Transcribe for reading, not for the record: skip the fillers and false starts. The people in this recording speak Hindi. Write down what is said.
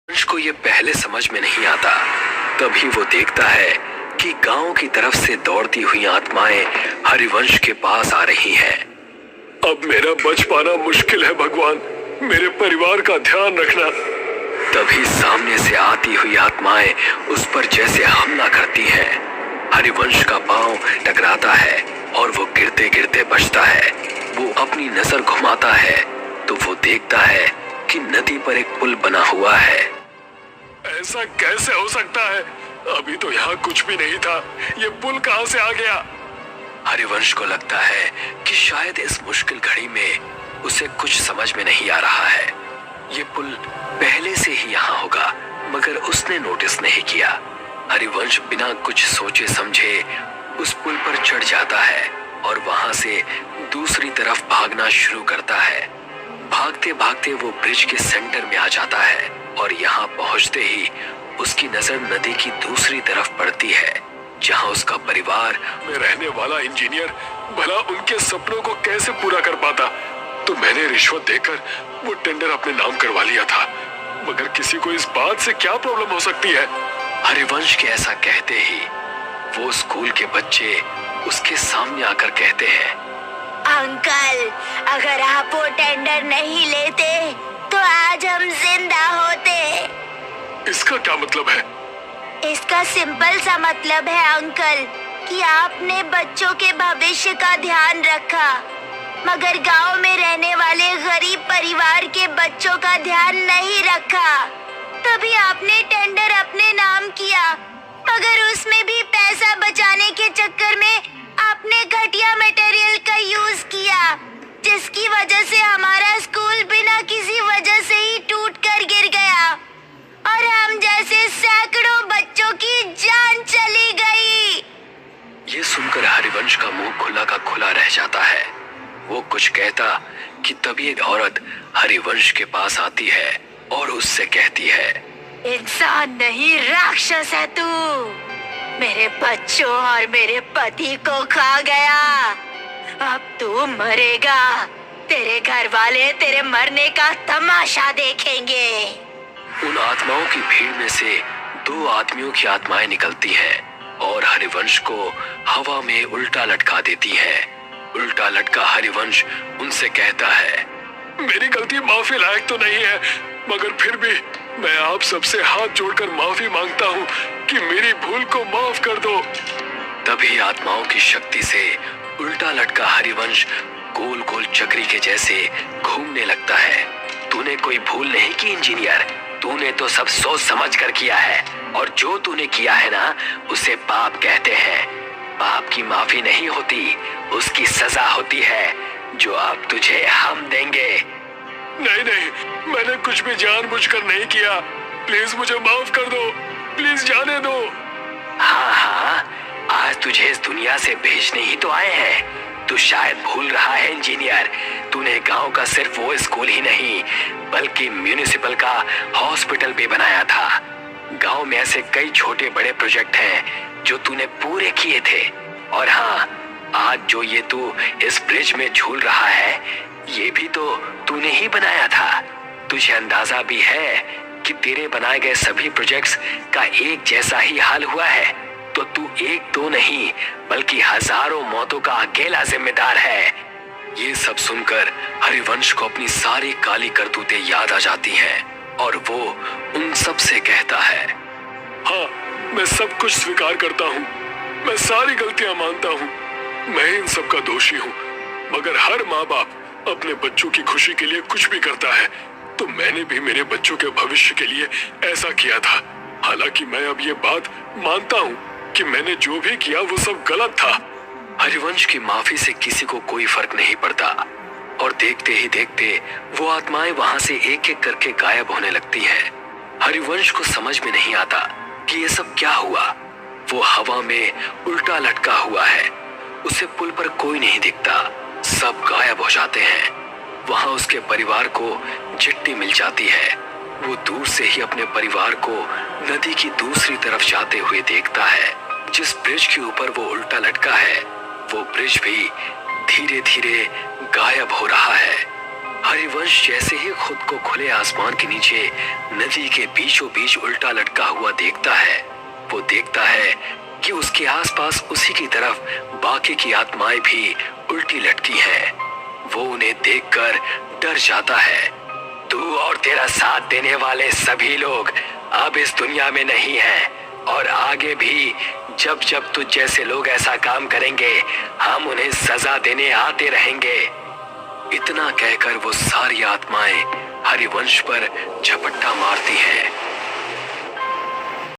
हरिवंश को ये पहले समझ में नहीं आता। तभी वो देखता है कि गांव की तरफ से दौड़ती हुई आत्माएं हरिवंश के पास आ रही हैं। अब मेरा बच पाना मुश्किल है भगवान, मेरे परिवार का ध्यान रखना। तभी सामने से आती हुई आत्माएं उस पर जैसे हमला करती हैं। हरिवंश का पांव टकराता है और वो गिरते गिरते बचता है। वो अपनी नजर घुमाता है तो वो देखता है कि नदी पर एक पुल बना हुआ है। ऐसा कैसे हो सकता है? अभी तो यहाँ कुछ भी नहीं था, ये पुल कहाँ से आ गया? हरिवंश को लगता है कि शायद इस मुश्किल घड़ी में उसे कुछ समझ में नहीं आ रहा है। ये पुल पहले से ही यहाँ होगा, मगर उसने नोटिस नहीं किया। हरिवंश बिना कुछ सोचे समझे उस पुल पर चढ़ जाता है और वहां से दूसरी तरफ भागना शुरू करता है। भागते भागते वो ब्रिज के सेंटर में आ जाता है और यहाँ पहुंचते ही उसकी नजर नदी की दूसरी तरफ पड़ती है, जहाँ उसका परिवार में रहने वाला इंजीनियर भला उनके सपनों को कैसे पूरा कर पाता। तो मैंने रिश्वत देकर वो टेंडर अपने नाम करवा लिया था, मगर किसी को इस बात से क्या प्रॉब्लम हो सकती है? हरिवंश के ऐसा कहते ही वो स्कूल के बच्चे उसके सामने आकर कहते हैं, अंकल, अगर आप वो टेंडर नहीं लेते तो आज हम जिंदा होते। इसका क्या मतलब है? इसका सिंपल सा मतलब है अंकल कि आपने बच्चों के भविष्य का ध्यान रखा, मगर गांव में रहने वाले गरीब परिवार के बच्चों का ध्यान नहीं रखा। तभी आपने टेंडर अपने नाम किया, मगर उसमें भी पैसा बचाने के चक्कर में आपने घटिया मटेरियल का यूज किया, जिसकी वजह से हमारा स्कूल बिना किसी वजह से ही टूट कर गिर गया और हम जैसे सैकड़ों बच्चों की जान चली गई। ये सुनकर हरिवंश का मुंह खुला का खुला रह जाता है। वो कुछ कहता कि तभी एक औरत हरिवंश के पास आती है और उससे कहती है, इंसान नहीं, राक्षस है तू। मेरे बच्चों और मेरे पति को खा गया, अब तू मरेगा। तेरे घर वाले तेरे मरने का तमाशा देखेंगे। उन आत्माओं की भीड़ में से दो आदमियों की आत्माएं निकलती हैं और हरिवंश को हवा में उल्टा लटका देती हैं। उल्टा लटका हरिवंश उनसे कहता है, मेरी गलती माफी लायक तो नहीं है, मगर फिर भी मैं आप सबसे हाथ जोड़कर माफी मांगता हूँ कि मेरी भूल को माफ कर दो। तभी आत्माओं की शक्ति से उल्टा लटका हरिवंश गोल गोल चक्री के जैसे घूमने लगता है। तूने कोई भूल नहीं की इंजीनियर, तूने तो सब सोच समझ कर किया है और जो तूने किया है ना, उसे पाप कहते हैं। पाप की माफी नहीं होती, उसकी सजा होती है, जो अब तुझे हम देंगे। नहीं नहीं, मैंने कुछ भी जानबूझकर नहीं किया, प्लीज मुझे माफ कर दो, प्लीज जाने दो। हाँ हाँ, आज तुझे इस दुनिया से भेजने ही तो आए हैं। तू शायद भूल रहा है इंजीनियर, तूने गांव का सिर्फ वो स्कूल ही नहीं बल्कि म्यूनिसिपल का हॉस्पिटल भी बनाया था। गांव में ऐसे कई छोटे बड़े प्रोजेक्ट हैं जो तूने पूरे किए थे। और हाँ, आज जो ये तू इस ब्रिज में झूल रहा है, ये भी तो तूने ही बनाया था। तुझे अंदाजा भी है कि तेरे बनाए गए सभी प्रोजेक्ट्स का एक जैसा ही हाल हुआ है, तो तू एक दो नहीं बल्कि हजारों मौतों का अकेला जिम्मेदार है। ये सब सुनकर हरिवंश को अपनी सारी काली करतूतें याद आ जाती हैं और वो उन सब से कहता है, हाँ, मैं सब कुछ स्वीकार करता हूँ, मैं सारी गलतियां मानता हूँ, मैं इन सब का दोषी हूँ। मगर हर माँ बाप अपने बच्चों की खुशी के लिए कुछ भी करता है, तो मैंने भी मेरे बच्चों के भविष्य के लिए ऐसा किया था। हालांकि मैं अब ये बात मानता हूँ कि मैंने जो भी किया वो सब गलत था। हरिवंश की माफी से किसी को कोई फर्क नहीं पड़ता और देखते ही देखते वो आत्माएं वहां से एक एक करके गायब होने लगती हैं। हरिवंश को समझ में नहीं आता कि ये सब क्या हुआ। वो हवा में उल्टा लटका हुआ है, उसे पुल पर कोई नहीं दिखता, सब गायब हो जाते हैं। वहां उसके परिवार को चिट्ठी मिल जाती है। वो दूर से ही अपने परिवार को नदी की दूसरी तरफ जाते हुए देखता है। जिस ब्रिज के ऊपर वो उल्टा लटका है, वो ब्रिज भी धीरे धीरे गायब हो रहा है। हरिवंश जैसे ही खुद को खुले आसमान के नीचे नदी के बीचों बीच उल्टा लटका हुआ देखता है, वो देखता है कि उसके आसपास उसी की तरफ बाकी की आत्माएं भी उल्टी लटकी हैं। वो उन्हें देखकर डर जाता है। तू और तेरा साथ देने वाले सभी लोग अब इस दुनिया में नहीं हैं और आगे भी जब जब तुझ जैसे लोग ऐसा काम करेंगे हम उन्हें सजा देने आते रहेंगे। इतना कहकर वो सारी आत्माएं हरिवंश पर झपट्टा मारती हैं